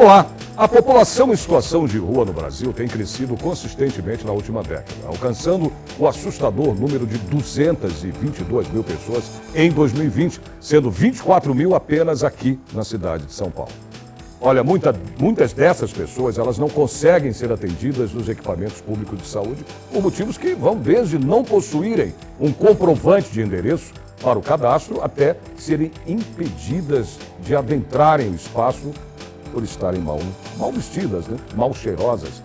Vamos lá. A população em situação de rua no Brasil tem crescido consistentemente na última década, alcançando o assustador número de 222 mil pessoas em 2020, sendo 24 mil apenas aqui na cidade de São Paulo. Olha, muitas dessas pessoas, elas não conseguem ser atendidas nos equipamentos públicos de saúde por motivos que vão desde não possuírem um comprovante de endereço para o cadastro até serem impedidas de adentrarem o espaço por estarem mal vestidas, né? Mal cheirosas.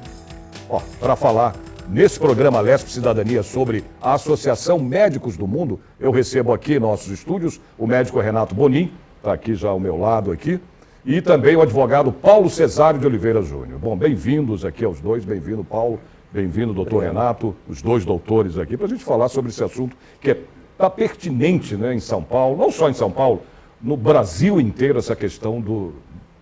Para falar nesse programa Lesp Cidadania sobre a Associação Médicos do Mundo, eu recebo aqui em nossos estúdios o médico Renato Bonin, está aqui já ao meu lado aqui, e também o advogado Paulo Cesário de Oliveira Júnior. Bom, bem-vindos aqui aos dois, bem-vindo Paulo, bem-vindo doutor Renato, os dois doutores aqui, para a gente falar sobre esse assunto que está pertinente, né, em São Paulo, não só em São Paulo, no Brasil inteiro, essa questão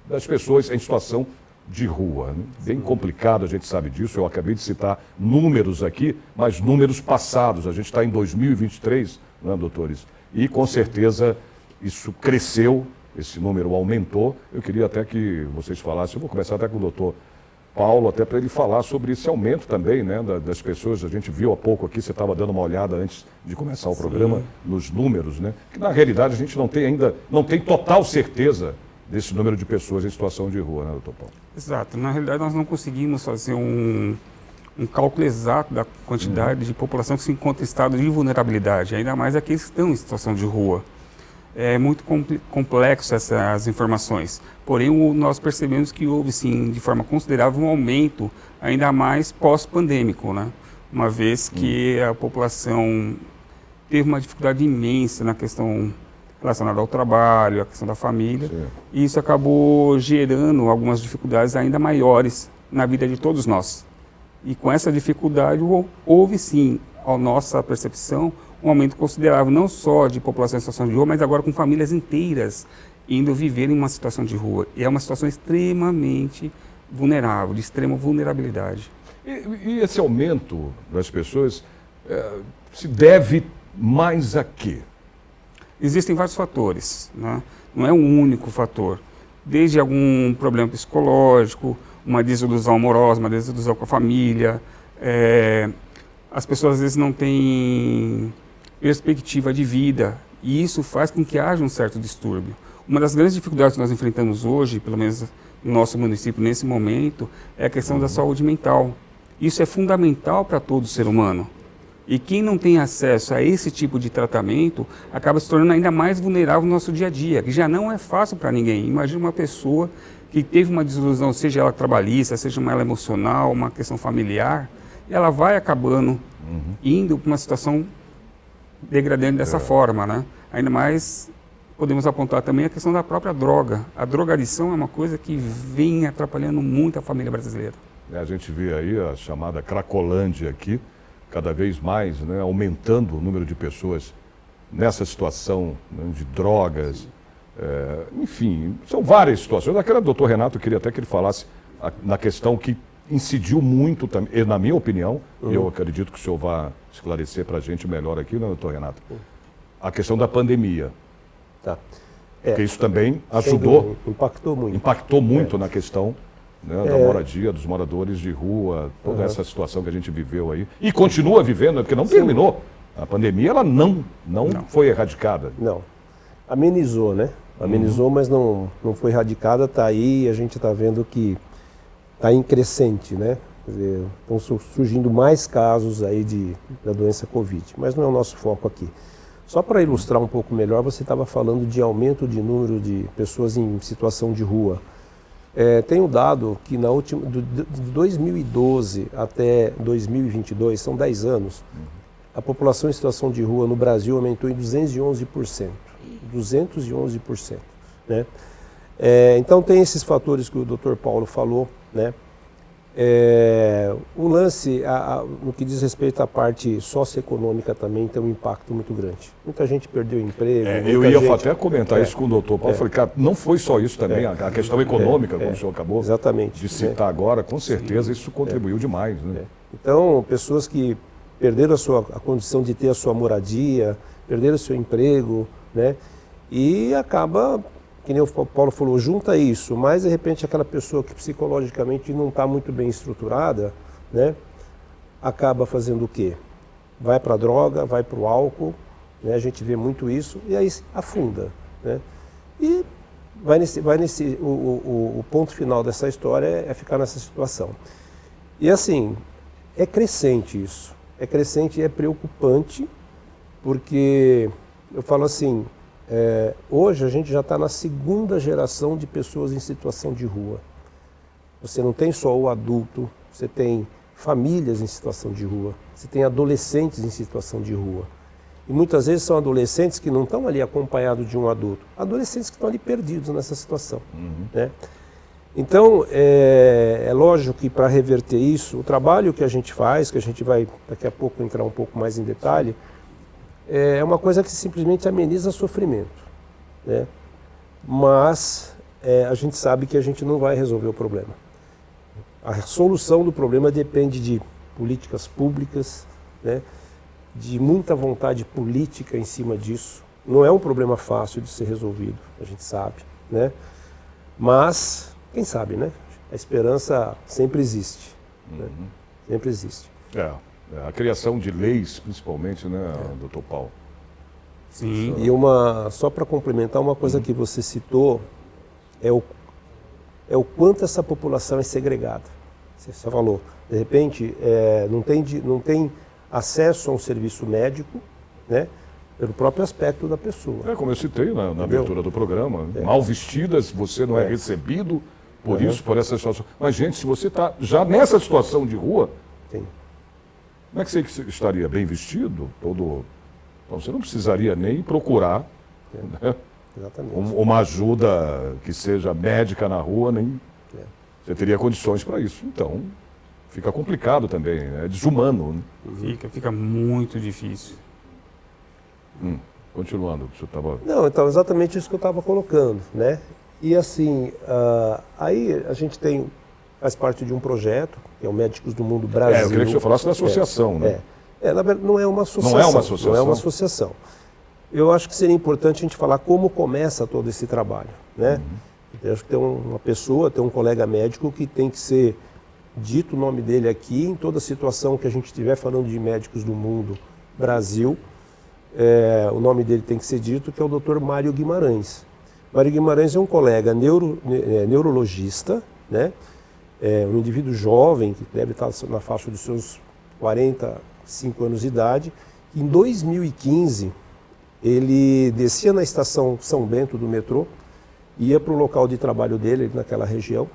das pessoas em situação de rua. Né? Bem complicado, a gente sabe disso, eu acabei de citar números aqui, mas números passados, a gente está em 2023, né, doutores? E com certeza isso cresceu, esse número aumentou. Eu queria até que vocês falassem, eu vou começar até com o doutor Paulo, até para ele falar sobre esse aumento também, né, das pessoas. A gente viu há pouco aqui, você estava dando uma olhada antes de começar o programa, nos números, né, que na realidade a gente não tem total certeza desse número de pessoas em situação de rua, né, doutor Paulo? Exato. Na realidade, nós não conseguimos fazer um cálculo exato da quantidade de população que se encontra em estado de vulnerabilidade, ainda mais aqueles que estão em situação de rua. É muito complexo essas informações, porém nós percebemos que houve sim, de forma considerável, um aumento, ainda mais pós-pandêmico, né? Uma vez que a população teve uma dificuldade imensa na questão relacionada ao trabalho, a questão da família, e isso acabou gerando algumas dificuldades ainda maiores na vida de todos nós. E com essa dificuldade houve sim, a nossa percepção, um aumento considerável, não só de população em situação de rua, mas agora com famílias inteiras indo viver em uma situação de rua. E é uma situação extremamente vulnerável, de extrema vulnerabilidade. E esse aumento das pessoas se deve mais a quê? Existem vários fatores, né? Não é um único fator. Desde algum problema psicológico, uma desilusão amorosa, uma desilusão com a família. As pessoas às vezes não têm perspectiva de vida e isso faz com que haja um certo distúrbio. Uma das grandes dificuldades que nós enfrentamos hoje, pelo menos no nosso município nesse momento, é a questão da saúde mental. Isso é fundamental para todo ser humano. E quem não tem acesso a esse tipo de tratamento acaba se tornando ainda mais vulnerável no nosso dia a dia, que já não é fácil para ninguém. Imagina uma pessoa que teve uma desilusão, seja ela trabalhista, seja ela emocional, uma questão familiar, e ela vai acabando indo para uma situação degradante dessa forma, né? Ainda mais podemos apontar também a questão da própria droga. A drogadição é uma coisa que vem atrapalhando muito a família brasileira. A gente vê aí a chamada Cracolândia aqui, cada vez mais, né, aumentando o número de pessoas nessa situação, né, de drogas, enfim, são várias situações. Aquela doutor Renato, eu queria até que ele falasse na questão que incidiu muito, na minha opinião, eu acredito que o senhor vai esclarecer para a gente melhor aqui, né, doutor Renato? A questão da pandemia. Tá. Porque isso também ajudou, impactou muito na questão, né, da moradia, dos moradores de rua, toda essa situação que a gente viveu aí. E continua vivendo, porque não terminou. A pandemia, ela não foi erradicada. Não. Amenizou, né? Amenizou, mas não foi erradicada, está aí, a gente está vendo que está em crescente, né? Quer dizer, estão surgindo mais casos aí da doença Covid, mas não é o nosso foco aqui. Só para ilustrar um pouco melhor, você estava falando de aumento de número de pessoas em situação de rua. Tem um dado que de 2012 até 2022, são 10 anos, a população em situação de rua no Brasil aumentou em 211%. 211%. Né? Então tem esses fatores que o Dr. Paulo falou, né? O lance, no que diz respeito à parte socioeconômica também, tem um impacto muito grande. Muita gente perdeu emprego. Eu ia até comentar isso com o doutor Paulo. Falei, cara, não foi só isso também, a questão econômica, como o senhor acabou de citar agora, com certeza isso contribuiu demais. Né? Então, pessoas que perderam a condição de ter a sua moradia, perderam o seu emprego, né? E acaba que nem o Paulo falou, junta isso, mas de repente aquela pessoa que psicologicamente não está muito bem estruturada, né, acaba fazendo o quê? Vai para a droga, vai para o álcool, né, a gente vê muito isso, e aí afunda, né, e o ponto final dessa história é ficar nessa situação. E assim, é crescente isso, é crescente e é preocupante, porque eu falo assim, hoje a gente já está na segunda geração de pessoas em situação de rua. Você não tem só o adulto, você tem famílias em situação de rua, você tem adolescentes em situação de rua. E muitas vezes são adolescentes que não estão ali acompanhados de um adulto, adolescentes que estão ali perdidos nessa situação. Né? Então, é lógico que para reverter isso, o trabalho que a gente faz, que a gente vai daqui a pouco entrar um pouco mais em detalhe, é uma coisa que simplesmente ameniza sofrimento. Né? Mas a gente sabe que a gente não vai resolver o problema. A solução do problema depende de políticas públicas, né? De muita vontade política em cima disso. Não é um problema fácil de ser resolvido, a gente sabe, né? Mas, quem sabe, né? A esperança sempre existe, né? Sempre existe. A criação de leis, principalmente, né, doutor Paulo? Sim. E só para complementar, uma coisa que você citou é o quanto essa população é segregada. Você falou, de repente, não tem acesso a um serviço médico, né, pelo próprio aspecto da pessoa. Como eu citei na abertura do programa, mal vestidas, você não é recebido por isso, por essa situação. Mas, gente, se você está já nessa situação de rua, Sim. como é que você estaria bem vestido? Então, você não precisaria nem procurar né, uma ajuda que seja médica na rua, nem você teria condições para isso. Então, fica complicado também, é desumano. Né? Fica muito difícil. Continuando, você estava... Não, então, exatamente isso que eu estava colocando, né? E assim, aí a gente faz parte de um projeto, que é o Médicos do Mundo Brasil. Eu queria que você falasse da associação, né? Na verdade, não é uma associação. Não é uma associação? Não é uma associação. Eu acho que seria importante a gente falar como começa todo esse trabalho, né? Eu acho que tem uma pessoa, tem um colega médico que tem que ser dito o nome dele aqui, em toda situação que a gente estiver falando de Médicos do Mundo Brasil, o nome dele tem que ser dito, que é o Dr. Mário Guimarães. Mário Guimarães é um colega neurologista, né? Um indivíduo jovem, que deve estar na faixa dos seus 45 anos de idade. Em 2015, ele descia na estação São Bento do metrô, ia para o local de trabalho dele, naquela região,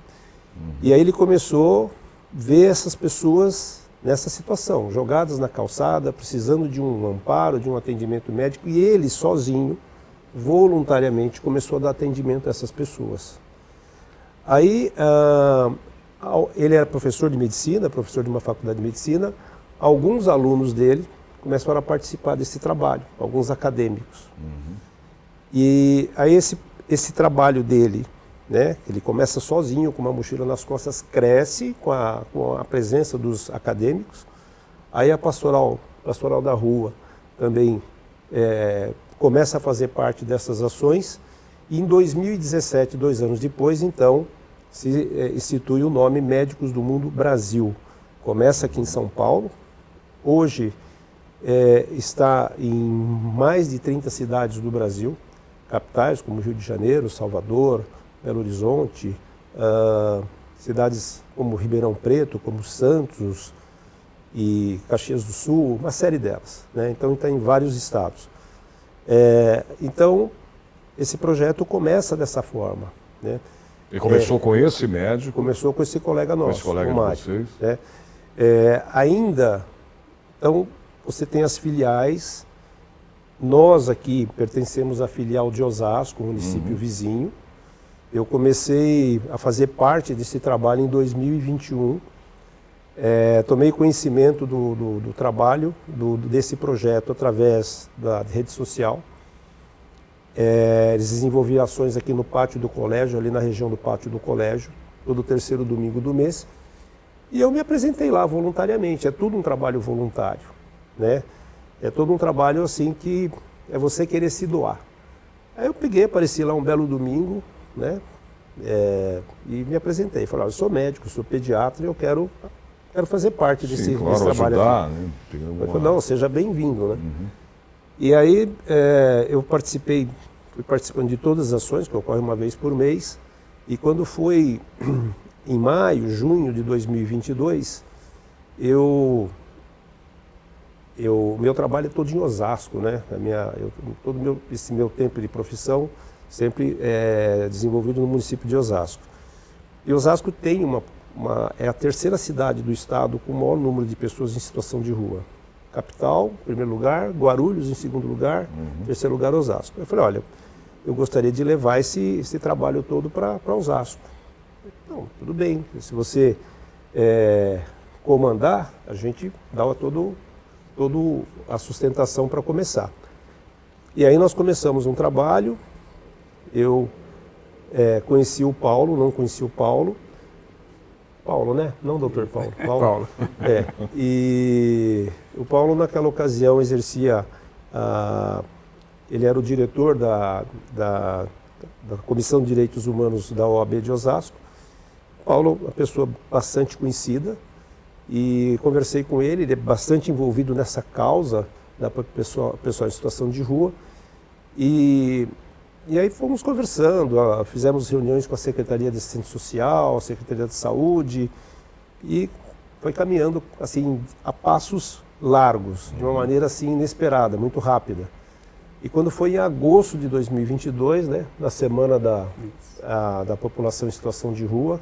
e aí ele começou a ver essas pessoas nessa situação, jogadas na calçada, precisando de um amparo, de um atendimento médico, e ele sozinho, voluntariamente, começou a dar atendimento a essas pessoas. Aí, ele era professor de medicina, professor de uma faculdade de medicina, alguns alunos dele começaram a participar desse trabalho, alguns acadêmicos. E aí esse trabalho dele, né, ele começa sozinho, com uma mochila nas costas, cresce com a presença dos acadêmicos. Aí a pastoral da rua também começa a fazer parte dessas ações. E em 2017, 2 anos depois, então, se institui o nome Médicos do Mundo Brasil. Começa aqui em São Paulo. Hoje está em mais de 30 cidades do Brasil, capitais como Rio de Janeiro, Salvador, Belo Horizonte, cidades como Ribeirão Preto, como Santos e Caxias do Sul, uma série delas, né? Então está em vários estados. Então esse projeto começa dessa forma, né? E começou com esse médico? Começou com esse colega nosso, com esse colega o Mário, de vocês? né? Ainda, então, você tem as filiais. Nós aqui pertencemos à filial de Osasco, município vizinho. Eu comecei a fazer parte desse trabalho em 2021. Tomei conhecimento do trabalho desse projeto através da rede social. Eles desenvolviam ações aqui no pátio do colégio, ali na região do pátio do colégio, todo terceiro domingo do mês. E eu me apresentei lá voluntariamente. É tudo um trabalho voluntário, né? É todo um trabalho assim que é você querer se doar. Aí eu peguei, apareci lá um belo domingo, né? E me apresentei. Falei, eu sou médico, sou pediatra e eu quero fazer parte desse trabalho ajudar, aqui. Né? Eu falei, não, seja bem-vindo, né? E aí eu fui participando de todas as ações, que ocorrem uma vez por mês, e quando foi em maio, junho de 2022, meu trabalho é todo em Osasco, né? Esse meu tempo de profissão sempre é desenvolvido no município de Osasco. E Osasco tem é a terceira cidade do estado com o maior número de pessoas em situação de rua. Capital, em primeiro lugar, Guarulhos em segundo lugar, terceiro lugar Osasco. Eu falei, olha, eu gostaria de levar esse trabalho todo para Osasco. Não, tudo bem, se você comandar, a gente dá toda a sustentação para começar. E aí nós começamos um trabalho, eu conheci o Paulo, não conheci o Paulo, né? Não doutor Paulo. Paulo. E o Paulo naquela ocasião exercia, ele era o diretor da Comissão de Direitos Humanos da OAB de Osasco. Paulo, uma pessoa bastante conhecida, e conversei com ele é bastante envolvido nessa causa da pessoal em situação de rua. E aí fomos conversando, fizemos reuniões com a Secretaria de Assistência Social, a Secretaria de Saúde, e foi caminhando assim a passos largos, de uma maneira assim inesperada, muito rápida. E quando foi em agosto de 2022, né, na semana da população em situação de rua,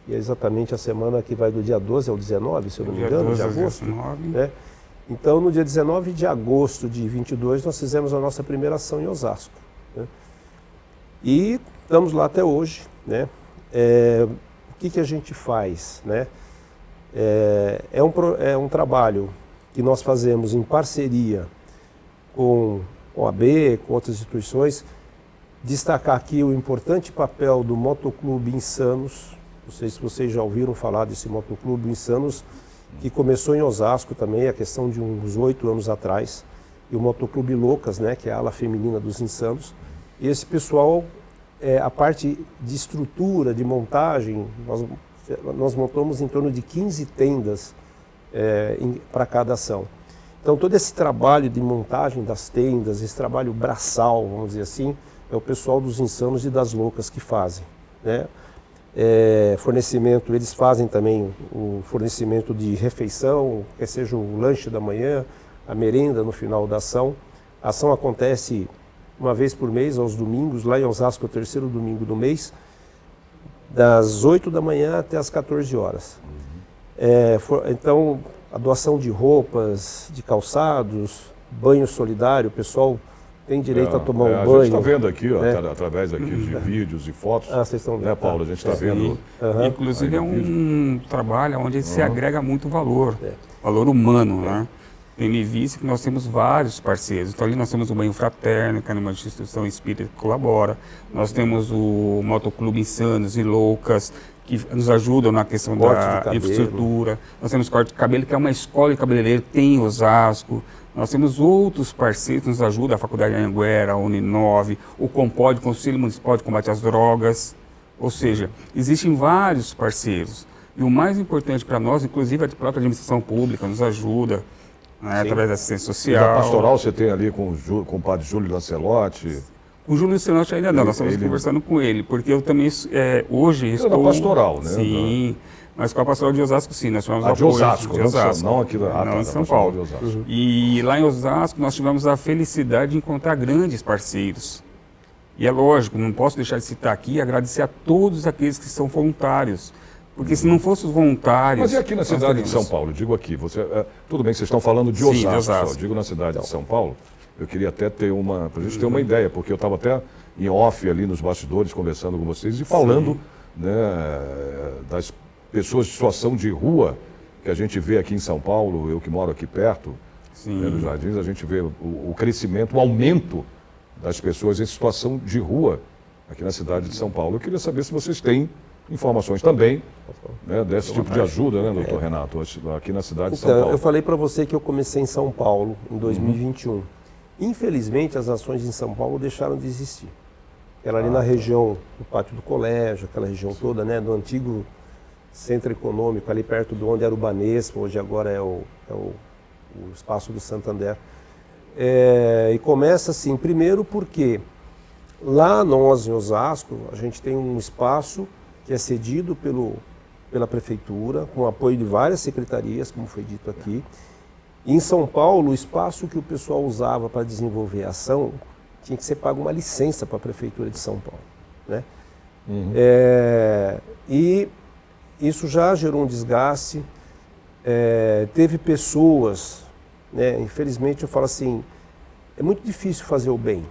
e é exatamente a semana que vai do dia 12 ao 19, se eu não me engano, de agosto. Né? Então, no dia 19 de agosto de 22, nós fizemos a nossa primeira ação em Osasco. Né? E estamos lá até hoje. Né? O que a gente faz? Né? É um trabalho que nós fazemos em parceria com a OAB, com outras instituições. Destacar aqui o importante papel do Motoclube Insanos. Não sei se vocês já ouviram falar desse Motoclube Insanos, que começou em Osasco também, a questão de uns 8 anos atrás. E o Motoclube Loucas, né, que é a ala feminina dos Insanos. E esse pessoal, a parte de estrutura, de montagem, nós montamos em torno de 15 tendas para cada ação. Então todo esse trabalho de montagem das tendas, esse trabalho braçal, vamos dizer assim, é o pessoal dos Insanos e das Loucas que fazem. Né? Fornecimento, eles fazem também o fornecimento de refeição, quer seja o lanche da manhã, a merenda no final da ação. A ação acontece uma vez por mês, aos domingos, lá em Osasco, é o terceiro domingo do mês, das 8 da manhã até as 14 horas. Então, a doação de roupas, de calçados, banho solidário, o pessoal tem direito a tomar um banho. A gente está vendo aqui, ó, através aqui de vídeos e fotos. Vocês estão vendo. Né, Paulo? A gente está vendo. Inclusive é um trabalho onde se agrega muito valor, valor humano, né? Tendo em vista que nós temos vários parceiros. Então ali nós temos o Banho Fraterno, que é uma instituição espírita que colabora. Nós temos o Motoclube Insanos e Loucas, que nos ajudam na questão da infraestrutura. Nós temos Corte de Cabelo, que é uma escola de cabeleireiro, tem em Osasco. Nós temos outros parceiros que nos ajudam, a Faculdade de Anhanguera, a Uninove, o Compod, o Conselho Municipal de Combate às Drogas. Ou seja, existem vários parceiros. E o mais importante para nós, inclusive a própria administração pública, nos ajuda, né, através da assistência social. E a pastoral você tem ali com o padre Júlio Lancelotti? O Júlio Lancelotti ainda não, nós estamos conversando com ele, porque eu também hoje estou... na pastoral, né? Sim, mas com a pastoral de Osasco, sim, nós tivemos de Osasco, não aqui não em São Paulo. E lá em Osasco nós tivemos a felicidade de encontrar grandes parceiros. E é lógico, não posso deixar de citar aqui e agradecer a todos aqueles que são voluntários. Porque se não fossem os voluntários... Mas e aqui na cidade de São Paulo? Digo aqui, tudo bem que vocês estão falando de Osasco, de Osasco. Só, digo na cidade de São Paulo, eu queria até ter pra gente ter uma ideia, porque eu estava até em off ali nos bastidores conversando com vocês e falando, né, das pessoas de situação de rua que a gente vê aqui em São Paulo, eu que moro aqui perto, né, nos Jardins, a gente vê o crescimento, o aumento das pessoas em situação de rua aqui na cidade de São Paulo. Eu queria saber se vocês têm informações também, né, desse tipo de ajuda, né, doutor Renato, aqui na cidade de São Paulo. Eu falei para você que eu comecei em São Paulo em 2021. Infelizmente, as ações em São Paulo deixaram de existir. Ela ali na região do Pátio do Colégio, aquela região toda, né, do antigo centro econômico, ali perto de onde era o Banespa, hoje agora é o Espaço do Santander. E começa assim, primeiro porque lá nós, em Osasco, a gente tem um espaço que é cedido pela prefeitura, com apoio de várias secretarias, como foi dito aqui. E em São Paulo, o espaço que o pessoal usava para desenvolver a ação tinha que ser pago uma licença para a prefeitura de São Paulo, né? E isso já gerou um desgaste. Teve pessoas, né, infelizmente eu falo assim, é muito difícil fazer o bem.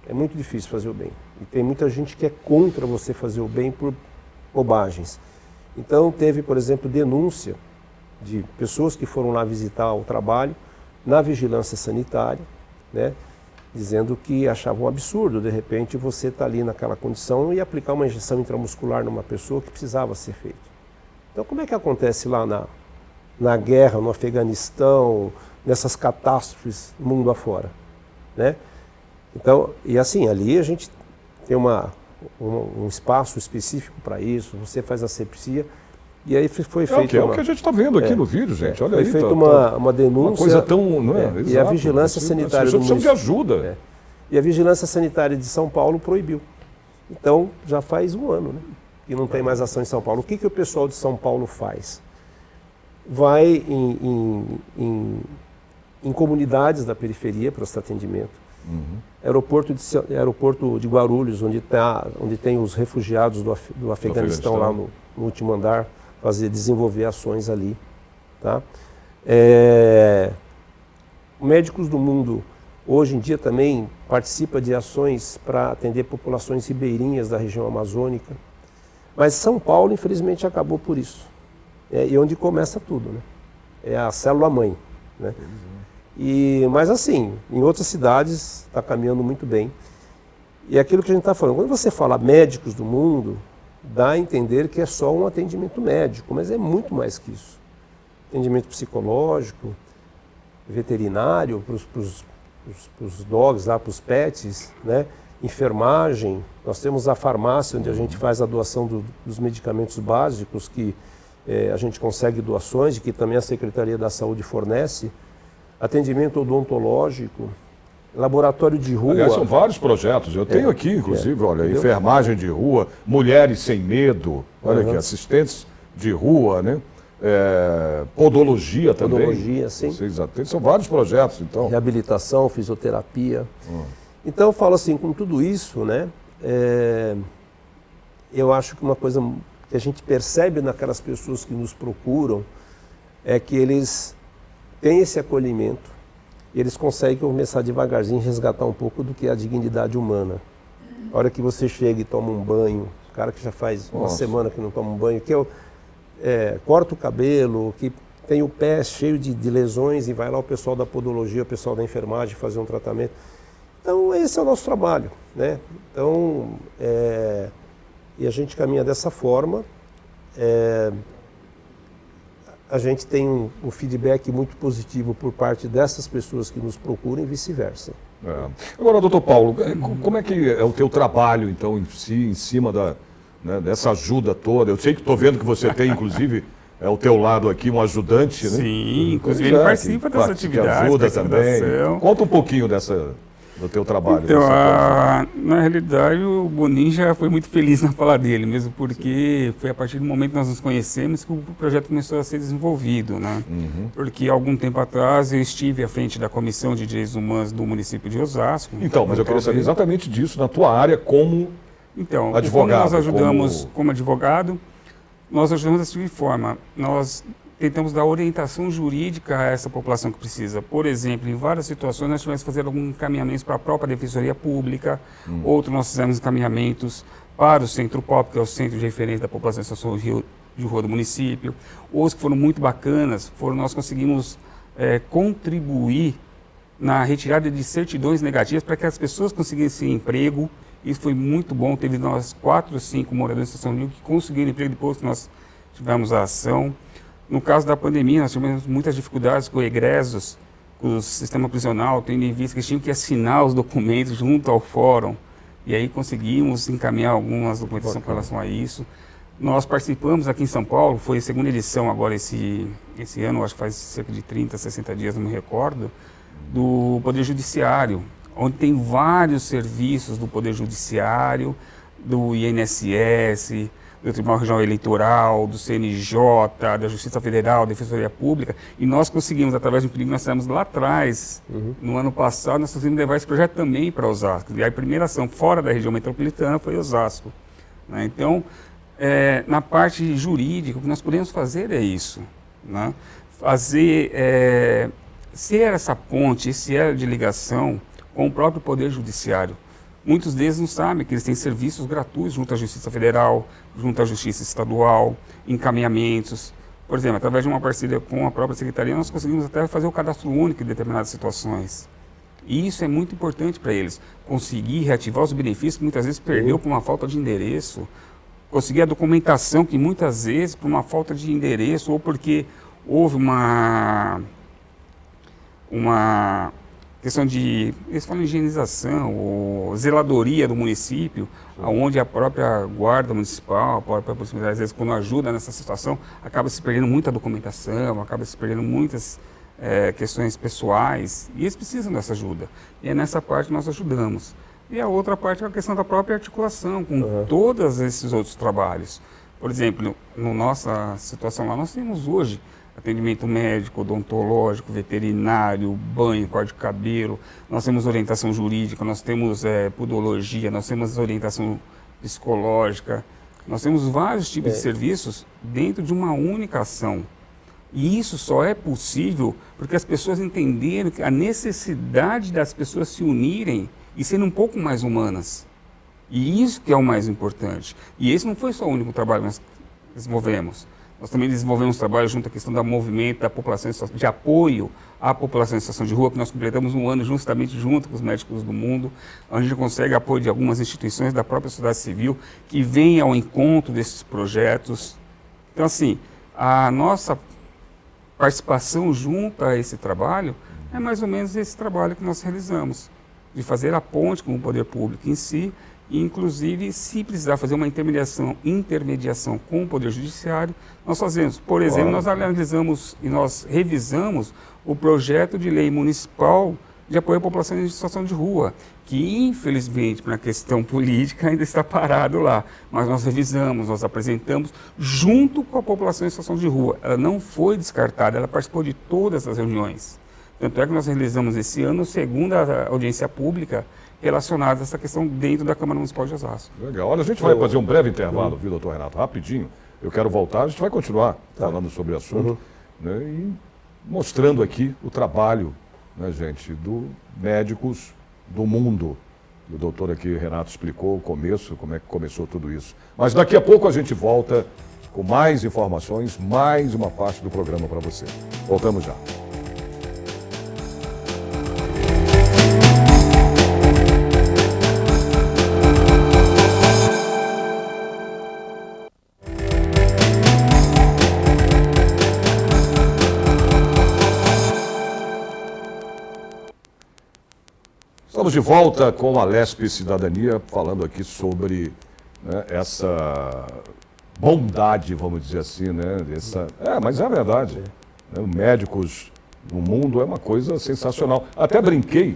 É muito difícil fazer o bem. E tem muita gente que é contra você fazer o bem por bobagens. Então teve, por exemplo, denúncia de pessoas que foram lá visitar o trabalho na vigilância sanitária, né, dizendo que achavam um absurdo, de repente, você estar ali naquela condição e aplicar uma injeção intramuscular numa pessoa que precisava ser feito. Então, como é que acontece lá na guerra, no Afeganistão, nessas catástrofes mundo afora, né? Então, e assim, ali a gente tem um espaço específico para isso, você faz asepsia, e aí foi feito... É o que a gente está vendo aqui no vídeo, gente, olha aí. Foi feita uma denúncia... Uma coisa tão... Não é? Exato, e a vigilância sanitária do município... de ajuda. E a vigilância sanitária de São Paulo proibiu. Então, já faz um ano, né, que não tem mais ação em São Paulo. O que o pessoal de São Paulo faz? Vai em comunidades da periferia para esse atendimento. Aeroporto de Guarulhos, onde tem os refugiados do Afeganistão, lá no último andar, desenvolver ações ali. Tá? Médicos do Mundo, hoje em dia, também participa de ações para atender populações ribeirinhas da região amazônica. Mas São Paulo, infelizmente, acabou por isso. E onde começa tudo, né? É a célula-mãe, né? Mas assim, em outras cidades está caminhando muito bem. E é aquilo que a gente está falando, quando você fala médicos do mundo, dá a entender que é só um atendimento médico, mas é muito mais que isso. Atendimento psicológico, veterinário, para os dogs, para os pets, né? Enfermagem, nós temos a farmácia onde a gente faz a doação dos medicamentos básicos, que a gente consegue doações, e que também a Secretaria da Saúde fornece. Atendimento odontológico, laboratório de rua. Aliás, são vários projetos. Eu tenho aqui, inclusive, olha, entendeu? Enfermagem de rua, mulheres sem medo, olha aqui, assistentes de rua, né? Podologia também. Podologia, sim. Vocês atendem, são vários projetos, então. Reabilitação, fisioterapia. Então, eu falo assim, com tudo isso, né? Eu acho que uma coisa que a gente percebe naquelas pessoas que nos procuram é que eles têm esse acolhimento e eles conseguem começar devagarzinho a resgatar um pouco do que é a dignidade humana. A hora que você chega e toma um banho, o cara que já faz uma semana que não toma um banho, que corta o cabelo, que tem o pé cheio de lesões e vai lá o pessoal da podologia, o pessoal da enfermagem fazer um tratamento. Então esse é o nosso trabalho, né? Então, e a gente caminha dessa forma. A gente tem um feedback muito positivo por parte dessas pessoas que nos procuram e vice-versa. Agora, doutor Paulo, como é que é o teu trabalho, então, em cima dessa ajuda toda? Eu sei que estou vendo que você tem, inclusive, ao teu lado aqui, um ajudante, né? Sim, inclusive ele participa dessas atividades. Que ajuda também. Conta um pouquinho do teu trabalho. Então, na realidade, o Bonin já foi muito feliz na fala dele, mesmo porque foi a partir do momento que nós nos conhecemos que o projeto começou a ser desenvolvido, né? Porque algum tempo atrás eu estive à frente da Comissão de Direitos Humanos do município de Osasco. Então, mas eu queria saber exatamente disso, na tua área como advogado. Como nós ajudamos como advogado, nós ajudamos da seguinte forma, nós tentamos dar orientação jurídica a essa população que precisa. Por exemplo, em várias situações nós tivemos que fazer alguns encaminhamentos para a própria Defensoria Pública, outros nós fizemos encaminhamentos para o Centro POP, que é o Centro de Referência da População em Situação de Rua do município. Outros que foram muito bacanas, nós conseguimos contribuir na retirada de certidões negativas para que as pessoas conseguissem emprego. Isso foi muito bom, teve nós 4 ou 5 moradores em situação de rua que conseguiram emprego depois que nós tivemos a ação. No caso da pandemia, nós tivemos muitas dificuldades com egressos, o sistema prisional, tendo em vista que eles tinham que assinar os documentos junto ao fórum, e aí conseguimos encaminhar algumas documentações com relação a isso. Nós participamos aqui em São Paulo, foi a segunda edição agora esse ano, acho que faz cerca de 30, 60 dias, não me recordo, do Poder Judiciário, onde tem vários serviços do Poder Judiciário, do INSS, do Tribunal Regional Eleitoral, do CNJ, da Justiça Federal, da Defensoria Pública, e nós conseguimos, através de um pedido que nós fizemos lá atrás, no ano passado, nós conseguimos levar esse projeto também para Osasco. E a primeira ação fora da região metropolitana foi Osasco, né? Então, na parte jurídica, o que nós podemos fazer é isso, né? Ser essa ponte, esse elo de ligação com o próprio Poder Judiciário. Muitos deles não sabem que eles têm serviços gratuitos junto à Justiça Federal, junto à Justiça Estadual, encaminhamentos. Por exemplo, através de uma parceria com a própria Secretaria, nós conseguimos até fazer o cadastro único em determinadas situações. E isso é muito importante para eles, conseguir reativar os benefícios que muitas vezes perdeu por uma falta de endereço, conseguir a documentação que muitas vezes por uma falta de endereço ou porque houve uma questão de, eles falam higienização ou zeladoria do município, onde a própria guarda municipal, a própria polícia militar, às vezes quando ajuda nessa situação, acaba se perdendo muita documentação, acaba se perdendo muitas questões pessoais, e eles precisam dessa ajuda. E é nessa parte que nós ajudamos. E a outra parte é a questão da própria articulação com todos esses outros trabalhos. Por exemplo, na nossa situação lá, nós temos hoje atendimento médico, odontológico, veterinário, banho, corte de cabelo, nós temos orientação jurídica, nós temos podologia, nós temos orientação psicológica, nós temos vários tipos de serviços dentro de uma única ação. E isso só é possível porque as pessoas entenderam a necessidade das pessoas se unirem e serem um pouco mais humanas. E isso que é o mais importante. E esse não foi só o único trabalho que nós desenvolvemos. Nós também desenvolvemos trabalho junto à questão do movimento da população de apoio à população em situação de rua, que nós completamos um ano justamente junto com os médicos do mundo, onde a gente consegue apoio de algumas instituições da própria sociedade civil que vêm ao encontro desses projetos. Então, assim, a nossa participação junto a esse trabalho é mais ou menos esse trabalho que nós realizamos, de fazer a ponte com o poder público em si, e inclusive, se precisar fazer uma intermediação com o Poder Judiciário, nós fazemos. Por exemplo, nós analisamos e nós revisamos o projeto de lei municipal de apoio à população em situação de rua, que infelizmente, por uma questão política, ainda está parado lá. Mas nós revisamos, nós apresentamos junto com a população em situação de rua. Ela não foi descartada, ela participou de todas as reuniões. Tanto é que nós realizamos esse ano a segunda audiência pública relacionada a essa questão dentro da Câmara Municipal de Osasco. Legal. Olha, a gente vai fazer um breve intervalo, viu, doutor Renato? Rapidinho. Eu quero voltar, a gente vai continuar falando sobre o assunto, né, e mostrando aqui o trabalho, né, gente, do médicos do mundo. O doutor aqui, Renato, explicou o começo, como é que começou tudo isso. Mas daqui a pouco a gente volta com mais informações, mais uma parte do programa para você. Voltamos já. Estamos de volta com a Lespe Cidadania, falando aqui sobre, né, essa bondade, vamos dizer assim, né? Mas é a verdade. Né? Médicos no mundo é uma coisa sensacional. Até brinquei,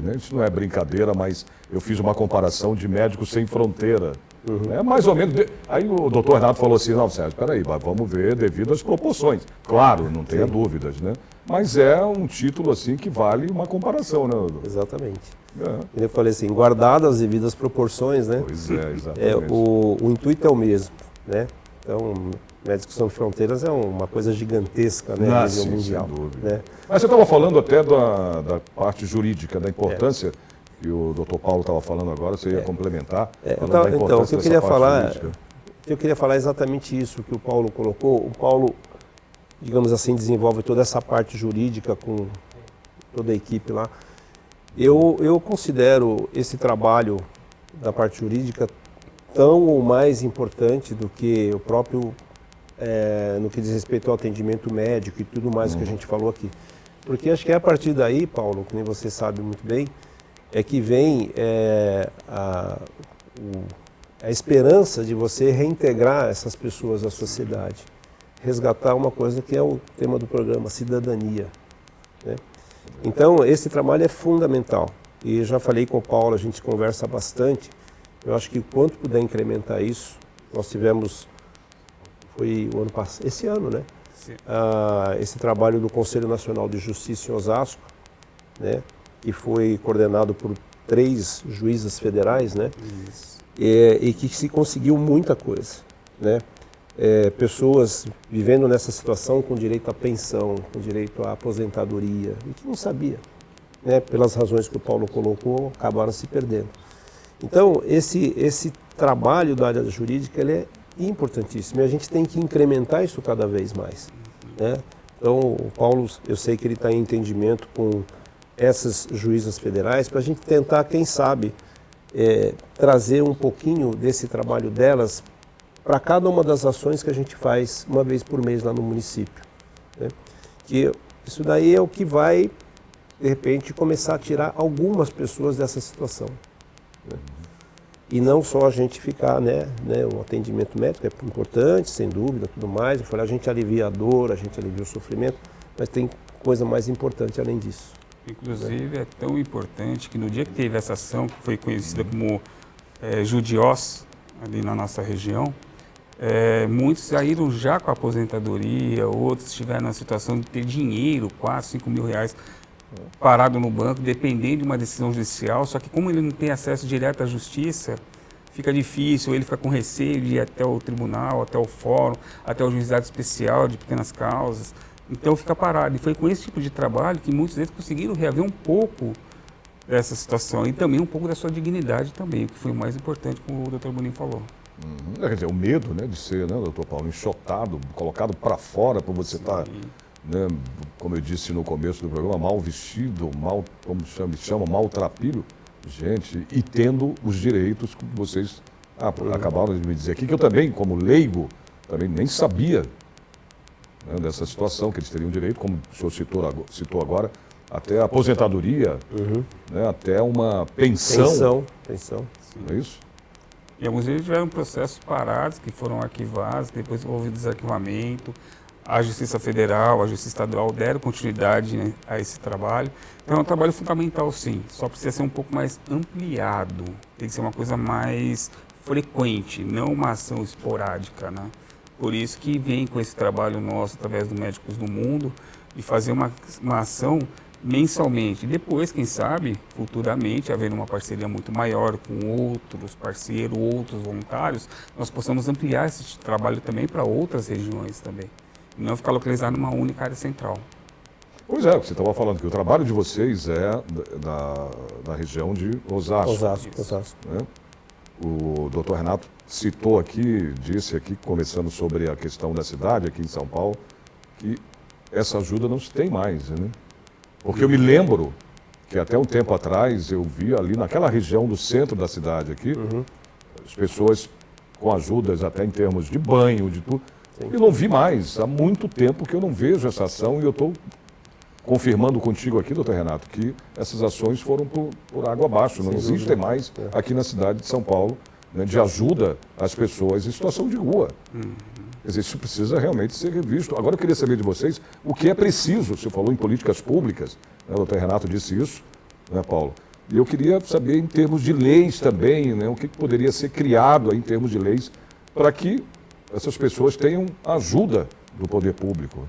né? Isso não é brincadeira, mas eu fiz uma comparação de Médicos Sem Fronteira. É mais ou menos. Aí o doutor Renato falou assim: não, Sérgio, peraí, vamos ver devido às proporções. Claro, não tenha dúvidas, né? Mas é um título assim que vale uma comparação, né, doutor? Exatamente. Eu falei assim, guardadas as devidas proporções, né? Pois é, exatamente. O intuito é o mesmo, né? Então, Médicos Sem Fronteiras é uma coisa gigantesca, né, a nível mundial. Sem dúvida. Né? Mas você estava falando até da parte jurídica, da importância que o doutor Paulo estava falando agora, você ia complementar. Então, o que eu queria falar é exatamente isso que o Paulo colocou. O Paulo, digamos assim, desenvolve toda essa parte jurídica com toda a equipe lá. Eu considero esse trabalho da parte jurídica tão ou mais importante do que o próprio, no que diz respeito ao atendimento médico e tudo mais que a gente falou aqui. Porque acho que é a partir daí, Paulo, que nem você sabe muito bem, é que vem a esperança de você reintegrar essas pessoas à sociedade. Resgatar uma coisa que é o tema do programa, cidadania, né? Então, esse trabalho é fundamental. E já falei com o Paulo, a gente conversa bastante. Eu acho que quanto puder incrementar isso, nós tivemos, foi o ano passado, esse ano, né? Esse trabalho do Conselho Nacional de Justiça em Osasco, né? Que foi coordenado por 3 juízas federais, né? Isso. E que se conseguiu muita coisa, né? Pessoas vivendo nessa situação com direito à pensão, com direito à aposentadoria, e que não sabia, né? Pelas razões que o Paulo colocou, acabaram se perdendo. Então, esse trabalho da área jurídica, ele é importantíssimo, e a gente tem que incrementar isso cada vez mais, né? Então, o Paulo, eu sei que ele está em entendimento com essas juízas federais, para a gente tentar, quem sabe, trazer um pouquinho desse trabalho delas para cada uma das ações que a gente faz uma vez por mês lá no município, né? Que isso daí é o que vai, de repente, começar a tirar algumas pessoas dessa situação, né? E não só a gente ficar, né, o atendimento médico é importante, sem dúvida, tudo mais. Eu falei, a gente alivia a dor, a gente alivia o sofrimento, mas tem coisa mais importante além disso. Inclusive, é tão importante que no dia que teve essa ação, que foi conhecida como Judiós, ali na nossa região, muitos saíram já com a aposentadoria, outros estiveram na situação de ter dinheiro, 4, 5 mil reais, parado no banco, dependendo de uma decisão judicial, só que como ele não tem acesso direto à justiça, fica difícil, ele fica com receio de ir até o tribunal, até o fórum, até o juizado especial de pequenas causas, então fica parado. E foi com esse tipo de trabalho que muitos deles conseguiram reaver um pouco dessa situação e também um pouco da sua dignidade também, o que foi o mais importante, como o doutor Boninho falou. Quer dizer, o medo, né, de ser, né, doutor Paulo, enxotado, colocado para fora por você estar, né, como eu disse no começo do programa, mal vestido, mal, como chama, maltrapilho, gente, e tendo os direitos que vocês acabaram de me dizer aqui, que eu também, como leigo, também nem sabia, né, dessa situação, que eles teriam direito, como o senhor citou agora, até a aposentadoria, né, até uma pensão. Pensão. Não é isso? E alguns deles tiveram processos parados, que foram arquivados, depois houve desarquivamento. A Justiça Federal, a Justiça Estadual deram continuidade, né, a esse trabalho. Então é um trabalho fundamental, sim. Só precisa ser um pouco mais ampliado. Tem que ser uma coisa mais frequente, não uma ação esporádica, né? Por isso que vem com esse trabalho nosso, através do Médicos do Mundo, de fazer uma ação mensalmente. Depois, quem sabe, futuramente, havendo uma parceria muito maior com outros parceiros, outros voluntários, nós possamos ampliar esse trabalho também para outras regiões também. E não ficar localizado numa única área central. Pois é, você estava falando que o trabalho de vocês é da região de Osasco. Osasco. Né? O doutor Renato citou aqui, disse aqui, conversando sobre a questão da cidade aqui em São Paulo, que essa ajuda não se tem mais, né? Porque eu me lembro que até um tempo atrás eu vi ali naquela região do centro da cidade aqui, as pessoas com ajudas até em termos de banho, de tudo. Eu não vi mais, há muito tempo que eu não vejo essa ação e eu estou confirmando contigo aqui, doutor Renato, que essas ações foram por água abaixo, não existem mais aqui na cidade de São Paulo, né, de ajuda às pessoas em situação de rua. Quer dizer, isso precisa realmente ser revisto. Agora eu queria saber de vocês o que é preciso. Você falou em políticas públicas, né, o doutor Renato disse isso, né, Paulo? E eu queria saber em termos de leis também, né, o que poderia ser criado aí, em termos de leis para que essas pessoas tenham ajuda do poder público.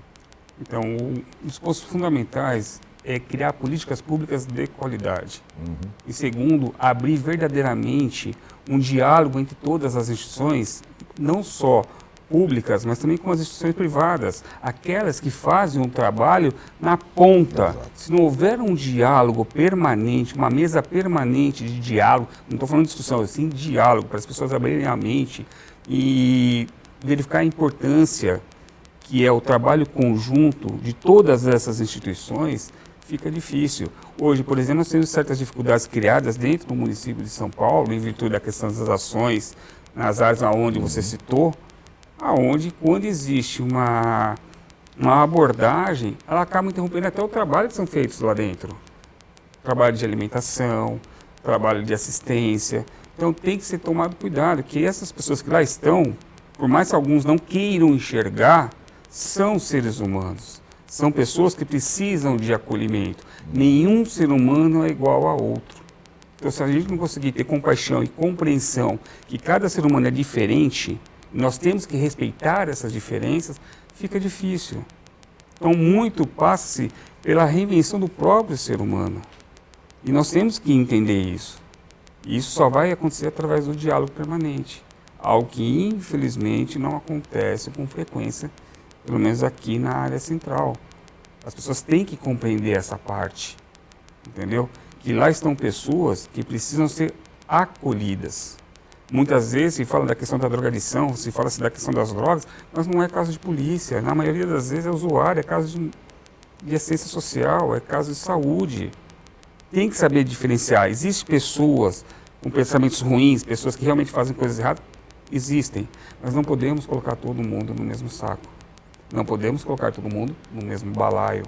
Então, um dos pontos fundamentais é criar políticas públicas de qualidade. E segundo, abrir verdadeiramente um diálogo entre todas as instituições, não só públicas, mas também com as instituições privadas, aquelas que fazem um trabalho na ponta. Exato. Se não houver um diálogo permanente, uma mesa permanente de diálogo, não estou falando de discussão, sim diálogo, para as pessoas abrirem a mente e verificar a importância que é o trabalho conjunto de todas essas instituições, fica difícil. Hoje, por exemplo, nós temos certas dificuldades criadas dentro do município de São Paulo, em virtude da questão das ações nas áreas onde você citou, aonde quando existe uma uma abordagem, ela acaba interrompendo até o trabalho que são feitos lá dentro. Trabalho de alimentação, trabalho de assistência. Então tem que ser tomado cuidado, que essas pessoas que lá estão, por mais que alguns não queiram enxergar, são seres humanos. São pessoas que precisam de acolhimento. Nenhum ser humano é igual a outro. Então, se a gente não conseguir ter compaixão e compreensão que cada ser humano é diferente, nós temos que respeitar essas diferenças, fica difícil. Então, muito passa-se pela reinvenção do próprio ser humano. E nós temos que entender isso. E isso só vai acontecer através do diálogo permanente. Algo que, infelizmente, não acontece com frequência, pelo menos aqui na área central. As pessoas têm que compreender essa parte, entendeu? Que lá estão pessoas que precisam ser acolhidas. Muitas vezes se fala da questão da drogadição, se fala da questão das drogas, mas não é caso de polícia. Na maioria das vezes é usuário, é caso de assistência social, é caso de saúde. Tem que saber diferenciar. Existem pessoas com pensamentos ruins, pessoas que realmente fazem coisas erradas? Existem, mas não podemos colocar todo mundo no mesmo saco. Não podemos colocar todo mundo no mesmo balaio.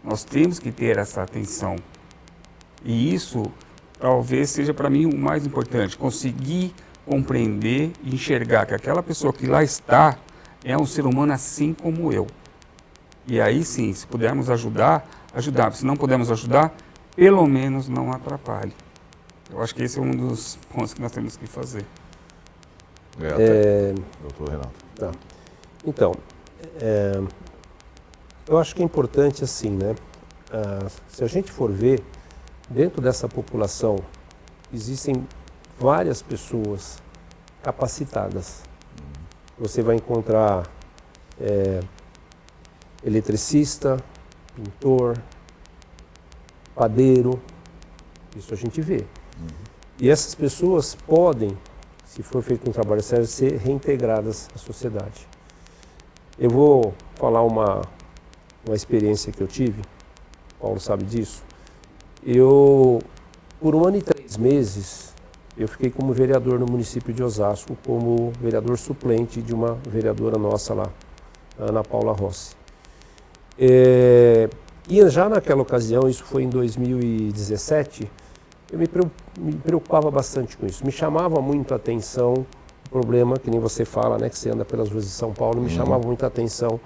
Nós temos que ter essa atenção. E isso talvez seja para mim o mais importante, conseguir compreender e enxergar que aquela pessoa que lá está é um ser humano assim como eu. E aí sim, se pudermos ajudar. Se não pudermos ajudar, pelo menos não atrapalhe. Eu acho que esse é um dos pontos que nós temos que fazer. Doutor Renato. Tá. Então, eu acho que é importante assim, né? Se a gente for ver, dentro dessa população, existem várias pessoas capacitadas. Você vai encontrar eletricista, pintor, padeiro, isso a gente vê. E essas pessoas podem, se for feito um trabalho sério, ser reintegradas à sociedade. Eu vou falar uma experiência que eu tive, o Paulo sabe disso. Por 1 ano e 3 meses, eu fiquei como vereador no município de Osasco, como vereador suplente de uma vereadora nossa lá, Ana Paula Rossi. E já naquela ocasião, isso foi em 2017, eu me preocupava bastante com isso. Me chamava muito a atenção o problema, que nem você fala, né, que você anda pelas ruas de São Paulo, me chamava muito a atenção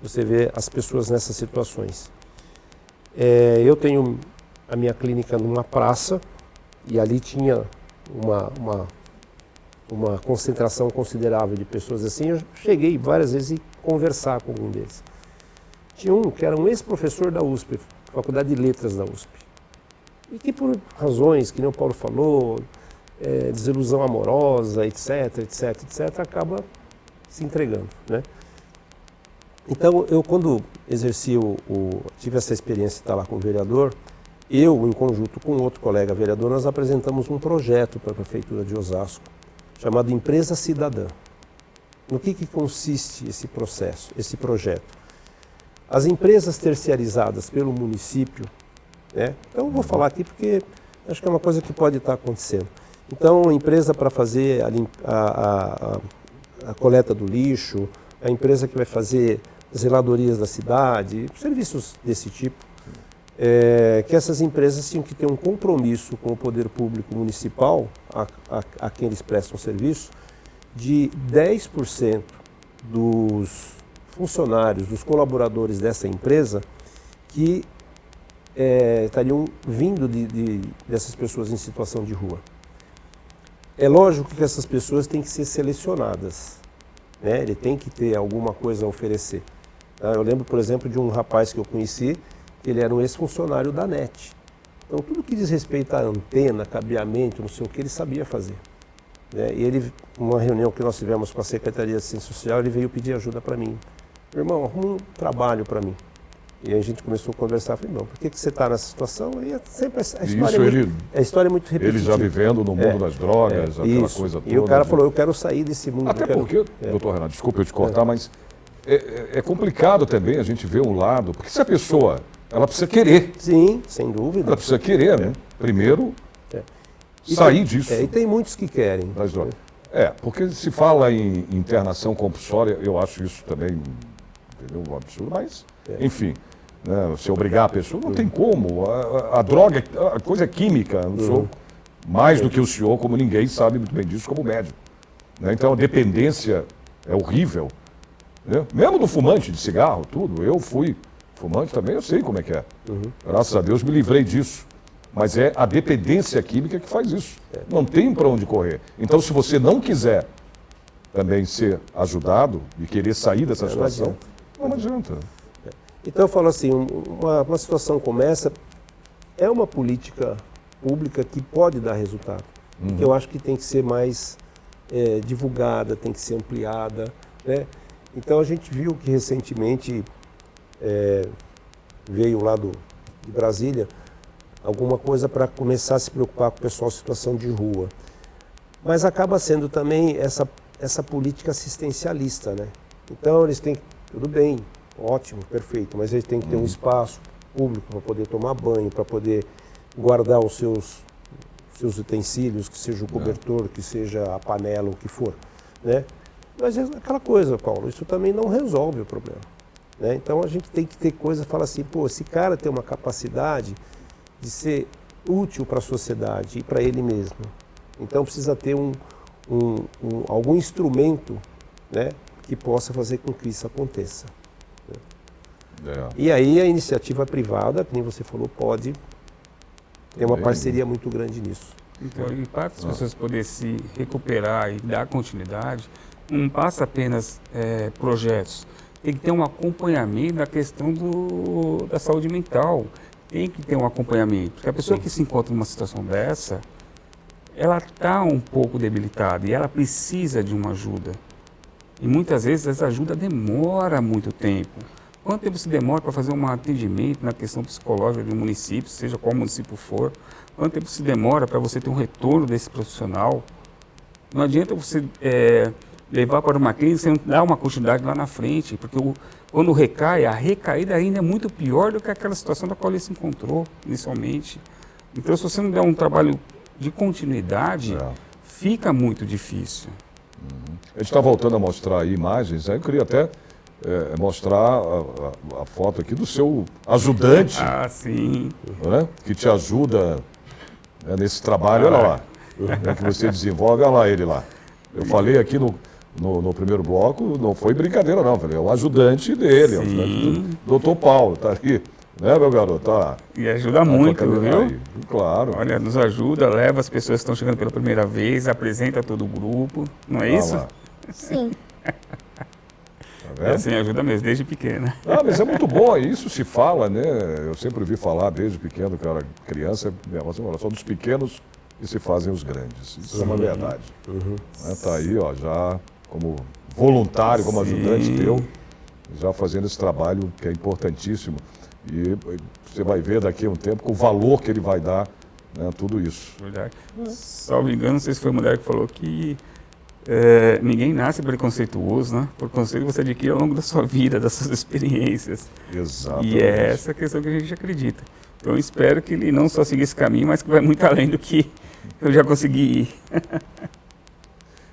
você ver as pessoas nessas situações. Eu tenho a minha clínica numa praça e ali tinha uma concentração considerável de pessoas assim. Eu cheguei várias vezes e conversar com algum deles. Tinha um que era um ex-professor da USP, Faculdade de Letras da USP. E que por razões, que nem o Paulo falou, desilusão amorosa, etc, acaba se entregando, né? Então, eu quando exerci tive essa experiência de estar lá com o vereador, eu, em conjunto com outro colega vereador, nós apresentamos um projeto para a Prefeitura de Osasco, chamado Empresa Cidadã. No que consiste esse processo, esse projeto? As empresas terceirizadas pelo município, né? Então eu vou falar aqui porque acho que é uma coisa que pode estar acontecendo. Então, a empresa para fazer a coleta do lixo, a empresa que vai fazer zeladorias da cidade, serviços desse tipo, que essas empresas tinham que ter um compromisso com o poder público municipal, a quem eles prestam serviço, de 10% dos funcionários, dos colaboradores dessa empresa que estariam vindo dessas pessoas em situação de rua. É lógico que essas pessoas têm que ser selecionadas, né? Ele tem que ter alguma coisa a oferecer. Eu lembro, por exemplo, de um rapaz que eu conheci, que ele era um ex-funcionário da NET. Então, tudo que diz respeito à antena, cabeamento, não sei o que, ele sabia fazer. E ele, numa reunião que nós tivemos com a Secretaria de Assistência Social, ele veio pedir ajuda para mim. Irmão, arruma um trabalho para mim. E aí a gente começou a conversar, falei, não, por que você está nessa situação? E sempre a história é muito repetitiva. Ele já vivendo no mundo das drogas, aquela coisa toda. E o cara falou, eu quero sair desse mundo. Até porque, doutor Renato, desculpa eu te cortar, mas é complicado também a gente ver um lado, porque se a pessoa, ela precisa querer. Sim, sem dúvida. Ela precisa querer, né? Primeiro, sair disso. E tem muitos que querem. Das drogas. Porque se fala em internação compulsória, eu acho isso também entendeu? Um absurdo, mas, enfim, né, se obrigar a pessoa, não tem como. A droga, a coisa é química, eu não sou mais do que o senhor, como ninguém sabe muito bem disso, como médico. Né? Então a dependência é horrível. Né? Mesmo do fumante de cigarro, tudo, eu fui fumante também, eu sei como é que é. Graças a Deus me livrei disso. Mas é a dependência química que faz isso. Não tem para onde correr. Então, se você não quiser também ser ajudado e querer sair dessa situação, não adianta. Então eu falo assim, uma situação como essa é uma política pública que pode dar resultado. Que eu acho que tem que ser mais divulgada, tem que ser ampliada, né? Então a gente viu que recentemente veio lá de Brasília alguma coisa para começar a se preocupar com o pessoal em situação de rua. Mas acaba sendo também essa política assistencialista, né? Então eles têm, tudo bem, ótimo, perfeito, mas eles têm que ter um espaço público para poder tomar banho, para poder guardar os seus utensílios, que seja o cobertor, que seja a panela, o que for, né? Mas é aquela coisa, Paulo, isso também não resolve o problema, né? Então a gente tem que ter coisa, fala assim, pô, esse cara tem uma capacidade de ser útil para a sociedade e para ele mesmo. Então precisa ter algum instrumento, né, que possa fazer com que isso aconteça. E aí a iniciativa privada, como você falou, pode ter uma parceria muito grande nisso. Então, e para as pessoas poderem se recuperar e dar continuidade, não passa apenas projetos, tem que ter um acompanhamento da questão da saúde mental. Tem que ter um acompanhamento, porque a pessoa que se encontra numa situação dessa, ela está um pouco debilitada e ela precisa de uma ajuda. E muitas vezes essa ajuda demora muito tempo. Quanto tempo se demora para fazer um atendimento na questão psicológica do município, seja qual município for? Quanto tempo se demora para você ter um retorno desse profissional? Não adianta você levar para uma clínica e não dar uma continuidade lá na frente, porque quando recai, a recaída ainda é muito pior do que aquela situação da qual ele se encontrou inicialmente. Então, se você não der um trabalho de continuidade, fica muito difícil. A gente está voltando a mostrar aí imagens, aí eu queria até mostrar a foto aqui do seu ajudante, sim. Né, que te ajuda nesse trabalho, olha lá, que você desenvolve, olha lá ele lá. Eu falei aqui no primeiro bloco, não foi brincadeira não, falei, é o ajudante dele, é o ajudante do Dr. Paulo, tá ali, né, meu garoto, tá lá. E ajuda muito, viu? Aí, claro. Olha, nos ajuda, leva as pessoas que estão chegando pela primeira vez, apresenta todo o grupo, não é isso? Lá. Sim. Tá assim, ajuda mesmo, desde pequena. Mas é muito bom, isso se fala, né? Eu sempre ouvi falar desde pequeno, que eu era criança, só dos pequenos que se fazem os grandes. Isso é uma verdade. Tá aí, ó, já como voluntário, como ajudante teu, já fazendo esse trabalho que é importantíssimo. E você vai ver daqui a um tempo o valor que ele vai dar, né, tudo isso. Verdade. Salvo engano, não sei se foi a mulher que falou que ninguém nasce preconceituoso, né? Preconceito você adquire ao longo da sua vida, das suas experiências. Exatamente. E é essa a questão que a gente acredita. Então eu espero que ele não só siga esse caminho, mas que vai muito além do que eu já consegui ir.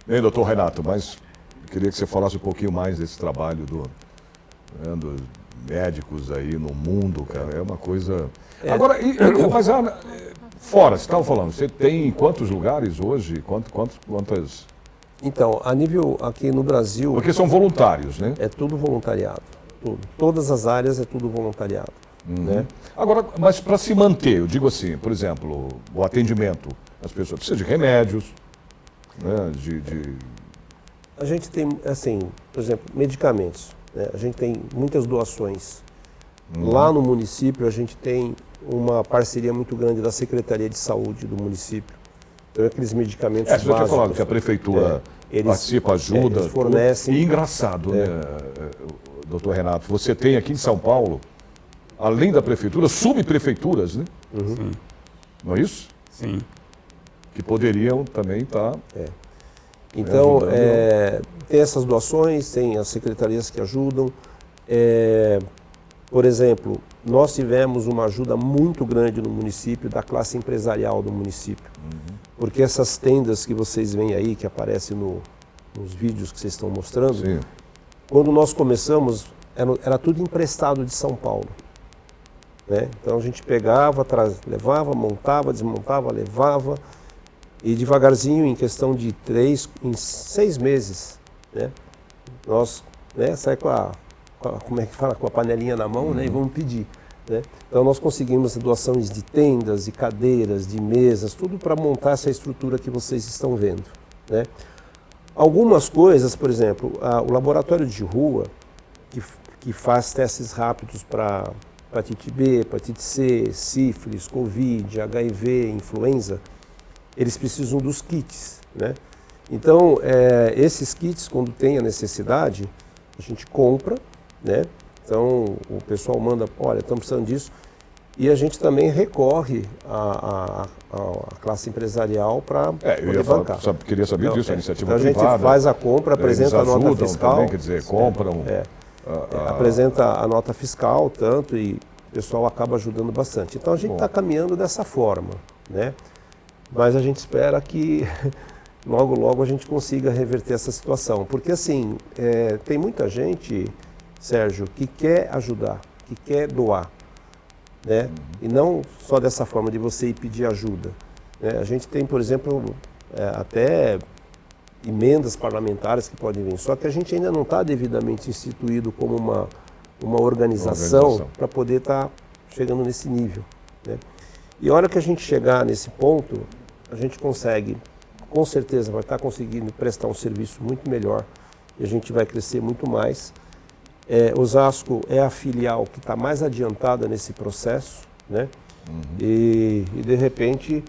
Bem, doutor Renato, mas eu queria que você falasse um pouquinho mais desse trabalho dos médicos aí no mundo, cara. É uma coisa... Agora, mas fora, você estava falando, você tem quantos lugares hoje? Quantas... Então, a nível aqui no Brasil... Porque são voluntários, né? É tudo voluntariado. Tudo. Todas as áreas é tudo voluntariado. Né? Agora, mas para se manter, eu digo assim, por exemplo, o atendimento, as pessoas precisam de remédios, né? A gente tem, assim, por exemplo, medicamentos. Né? A gente tem muitas doações. Lá no município, a gente tem uma parceria muito grande da Secretaria de Saúde do município. Então, aqueles medicamentos você já tinha falado básicos, que a prefeitura participa, ajuda. Eles fornecem. E engraçado, né, doutor Renato, você tem aqui em São Paulo, além da prefeitura, subprefeituras, né? Não é isso? Sim. Que poderiam também estar... Então, tem essas doações, tem as secretarias que ajudam. Por exemplo, nós tivemos uma ajuda muito grande no município, da classe empresarial do município. Porque essas tendas que vocês veem aí, que aparecem nos vídeos que vocês estão mostrando, quando nós começamos, era tudo emprestado de São Paulo. Né? Então a gente pegava, levava, montava, desmontava, levava, e devagarzinho, em questão de 6 meses, né? Nós, né, sai como é que fala, com a panelinha na mão, né, e vamos pedir. Né? Então nós conseguimos doações de tendas, de cadeiras, de mesas, tudo para montar essa estrutura que vocês estão vendo. Né? Algumas coisas, por exemplo, o laboratório de rua, que faz testes rápidos para hepatite B, hepatite C, sífilis, Covid, HIV, influenza, eles precisam dos kits. Né? Então, esses kits, quando tem a necessidade, a gente compra, né? Então o pessoal manda, olha, estamos precisando disso, e a gente também recorre à classe empresarial para poder bancar. Queria saber disso, a iniciativa então, privada. A gente faz a compra, apresenta a nota fiscal. Também, quer dizer, compram. Apresenta a nota fiscal, tanto, e o pessoal acaba ajudando bastante. Então a gente está caminhando dessa forma, né? Mas a gente espera que logo, logo a gente consiga reverter essa situação. Porque assim, tem muita gente, Sérgio, que quer ajudar, que quer doar, né? E não só dessa forma de você ir pedir ajuda. Né? A gente tem, por exemplo, até emendas parlamentares que podem vir, só que a gente ainda não está devidamente instituído como uma organização para poder estar chegando nesse nível. Né? E a hora que a gente chegar nesse ponto, a gente consegue, com certeza vai estar conseguindo prestar um serviço muito melhor e a gente vai crescer muito mais. Osasco é a filial que está mais adiantada nesse processo, né? E de repente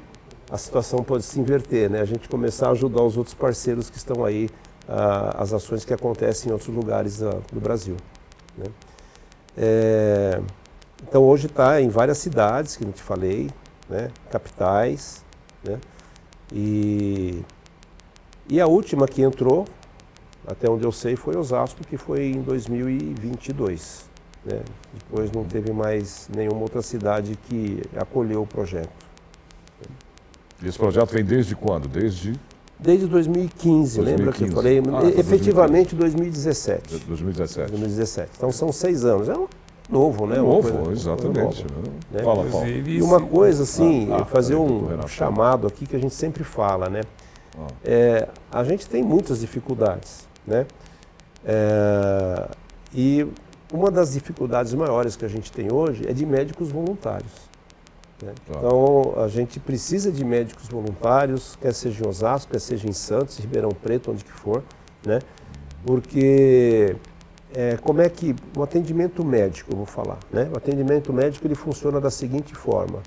a situação pode se inverter, né? A gente começar a ajudar os outros parceiros que estão aí, as ações que acontecem em outros lugares do Brasil. Né? Então hoje está em várias cidades, que eu te falei, né? Capitais, né? E a última que entrou, até onde eu sei, foi Osasco, que foi em 2022. Né? Depois não teve mais nenhuma outra cidade que acolheu o projeto. E esse projeto vem desde quando? Desde 2015, lembra que eu falei? Efetivamente 2017. 2017. 2017. Então são 6 anos. É novo, né? Novo, exatamente. Né? Fala, Paulo. E uma coisa assim, fazer um chamado aqui que a gente sempre fala, né? A gente tem muitas dificuldades, né? E uma das dificuldades maiores que a gente tem hoje é de médicos voluntários. Né? Então, a gente precisa de médicos voluntários, quer seja em Osasco, quer seja em Santos, Ribeirão Preto, onde que for, né? Porque como é que o atendimento médico, eu vou falar, né? O atendimento médico ele funciona da seguinte forma: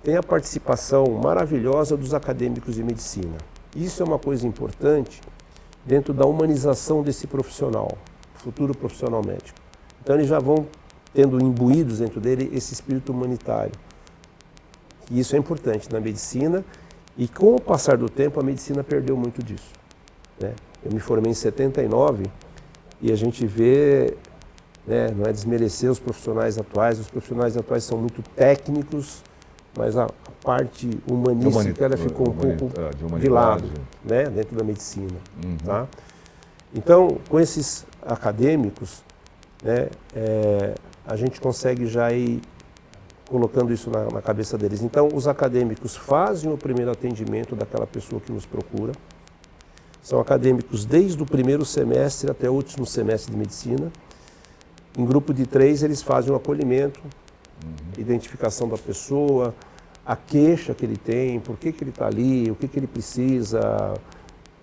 tem a participação maravilhosa dos acadêmicos de medicina. Isso é uma coisa importante dentro da humanização desse profissional, futuro profissional médico. Então eles já vão tendo imbuídos dentro dele esse espírito humanitário. E isso é importante na medicina, e com o passar do tempo a medicina perdeu muito disso. Né? Eu me formei em 79 e a gente vê, né, não é desmerecer os profissionais atuais são muito técnicos, mas a parte humanística ela ficou um pouco de lado, né, dentro da medicina. Tá? Então, com esses acadêmicos, né, a gente consegue já ir colocando isso na cabeça deles. Então, os acadêmicos fazem o primeiro atendimento daquela pessoa que nos procura. São acadêmicos desde o primeiro semestre até o último semestre de medicina. Em grupo de 3, eles fazem o acolhimento, identificação da pessoa, a queixa que ele tem, por que ele está ali, o que ele precisa,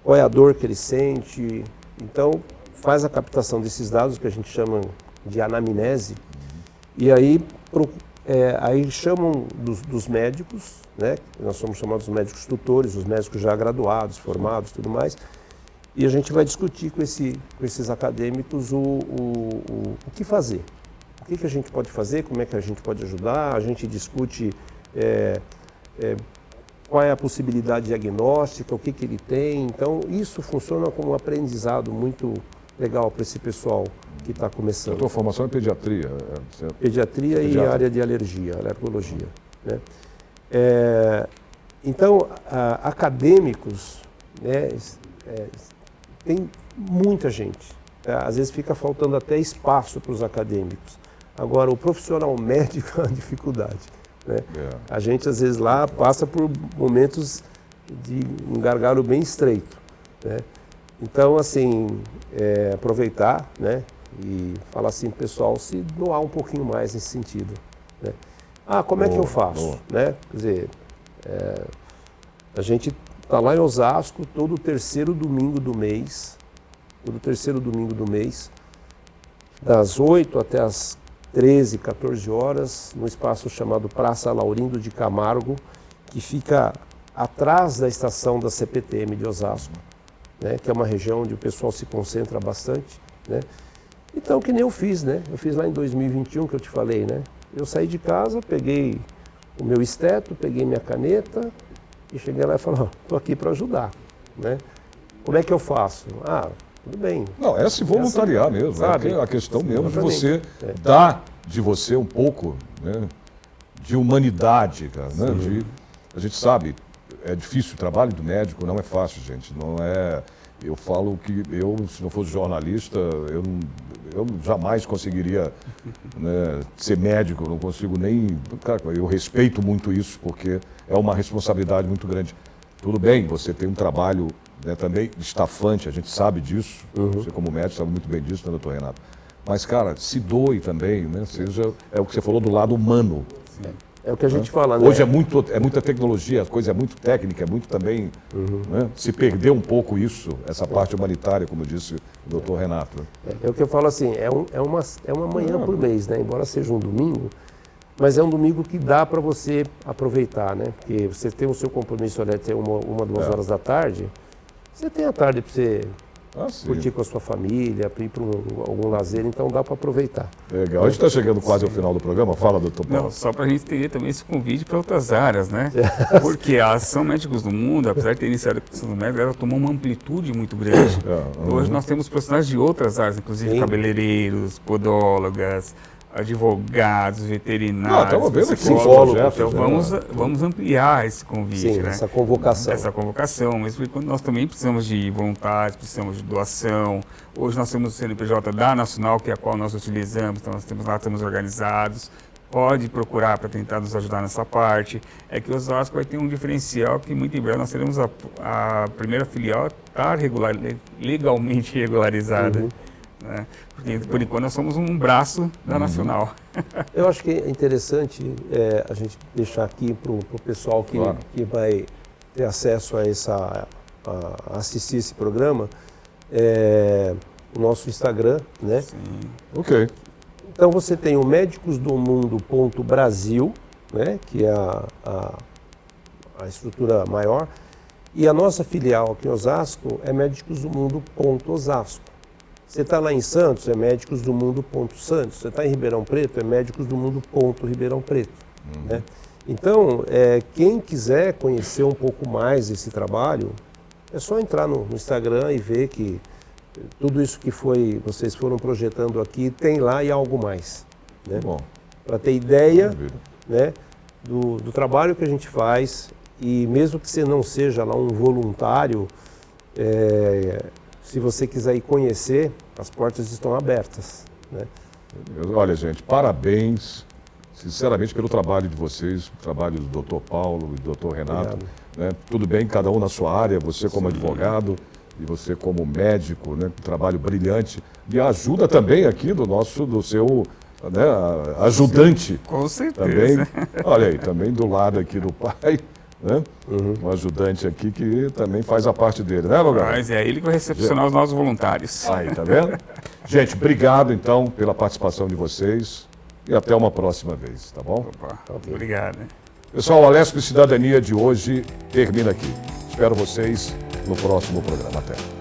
qual é a dor que ele sente. Então, faz a captação desses dados, que a gente chama de anamnese, e aí chamam dos médicos, né? Nós somos chamados médicos tutores, os médicos já graduados, formados, tudo mais, e a gente vai discutir com esses acadêmicos o que fazer. O que a gente pode fazer, como é que a gente pode ajudar, a gente discute qual é a possibilidade diagnóstica, o que ele tem. Então, isso funciona como um aprendizado muito legal para esse pessoal que está começando. A tua formação é pediatria? Pediatria e área de alergia, alergologia. Né? Então, acadêmicos, né, tem muita gente. às vezes fica faltando até espaço para os acadêmicos. Agora, o profissional médico é uma dificuldade, né? A gente, às vezes, lá passa por momentos de um gargalo bem estreito, né? Então, assim, aproveitar, né? E falar assim, pessoal, se doar um pouquinho mais nesse sentido, né? Ah, como é que eu faço? Né? Quer dizer, a gente está lá em Osasco todo terceiro domingo do mês, das 8 até as 13, 14 horas, no espaço chamado Praça Laurindo de Camargo, que fica atrás da estação da CPTM de Osasco, né? Que é uma região onde o pessoal se concentra bastante, né? Então, que nem eu fiz, né? Eu fiz lá em 2021, que eu te falei, né? Eu saí de casa, peguei o meu esteto, peguei minha caneta e cheguei lá e falei, estou aqui para ajudar, né? Como é que eu faço? Ah, tudo bem. Não, é se voluntariar mesmo, sabe? É a questão mesmo de Exatamente. você dar de você um pouco, né, de humanidade, cara, né? A gente sabe, é difícil, o trabalho do médico não é fácil, gente, não é... Eu falo que eu, se não fosse jornalista, eu jamais conseguiria, né, ser médico, eu não consigo nem... Cara, eu respeito muito isso, porque é uma responsabilidade muito grande. Tudo bem, você tem um trabalho, né, também estafante, a gente sabe disso, você como médico sabe muito bem disso, né, doutor Renato? Mas, cara, se doe também, né? Seja, é o que você falou do lado humano. É o que a gente fala, né? Hoje é muita tecnologia, a coisa é muito técnica, é muito também... Né? Se perdeu um pouco isso, essa parte humanitária, como disse o doutor Renato. É o que eu falo assim, é uma manhã por mês, né? Embora seja um domingo, mas é um domingo que dá para você aproveitar, né? Porque você tem o seu compromisso ali até uma 2 horas da tarde, você tem a tarde para você curtir com a sua família, ir para algum lazer, então dá para aproveitar. Legal. A gente está chegando quase ao final do programa. Fala, doutor Paulo. Não, só para a gente ter também esse convite para outras áreas, né? Porque a Ação Médicos do Mundo, apesar de ter iniciado a questão do médico, ela tomou uma amplitude muito grande. Hoje nós temos profissionais de outras áreas, inclusive cabeleireiros, podólogas, advogados, veterinários, psicólogos. Então vamos ampliar esse convite, sim, né? Essa convocação. Essa convocação, mas quando nós também precisamos de voluntários, precisamos de doação. Hoje nós temos o CNPJ da Nacional, que é a qual nós utilizamos, então nós temos lá, estamos organizados. Pode procurar para tentar nos ajudar nessa parte. É que o Osasco vai ter um diferencial que muito em breve nós teremos a primeira filial legalmente regularizada. Né? Porque por enquanto nós somos um braço da Nacional. Eu acho que é interessante a gente deixar aqui para o pessoal que vai ter acesso a assistir esse programa, o nosso Instagram, né? Sim. Ok. Então você tem o médicosdomundo.brasil, né? Que é a estrutura maior, e a nossa filial aqui em Osasco é médicosdomundo.osasco. Você está lá em Santos, é Médicos do Mundo.Santos. Você está em Ribeirão Preto, é Médicos do Mundo.Ribeirão Preto. Né? Então, quem quiser conhecer um pouco mais esse trabalho, é só entrar no Instagram e ver que tudo isso que vocês foram projetando aqui tem lá e algo mais. Né? Para ter ideia, né, do trabalho que a gente faz, e mesmo que você não seja lá um voluntário, se você quiser ir conhecer, as portas estão abertas. Né? Olha, gente, parabéns, sinceramente, pelo trabalho de vocês, o trabalho do Dr. Paulo e do Dr. Renato. Né? Tudo bem, cada um na sua área, você como advogado e você como médico, né? Um trabalho brilhante. E a ajuda também aqui do seu, né, ajudante. Com certeza. Também, olha aí, também do lado aqui do pai. Né? Um ajudante aqui que também faz a parte dele, né, Logan? Mas é ele que vai recepcionar os nossos voluntários. Aí, tá vendo? Gente, obrigado então pela participação de vocês e até uma próxima vez, tá bom? Opa, obrigado. Pessoal, o Alesp Cidadania de hoje termina aqui. Espero vocês no próximo programa. Até.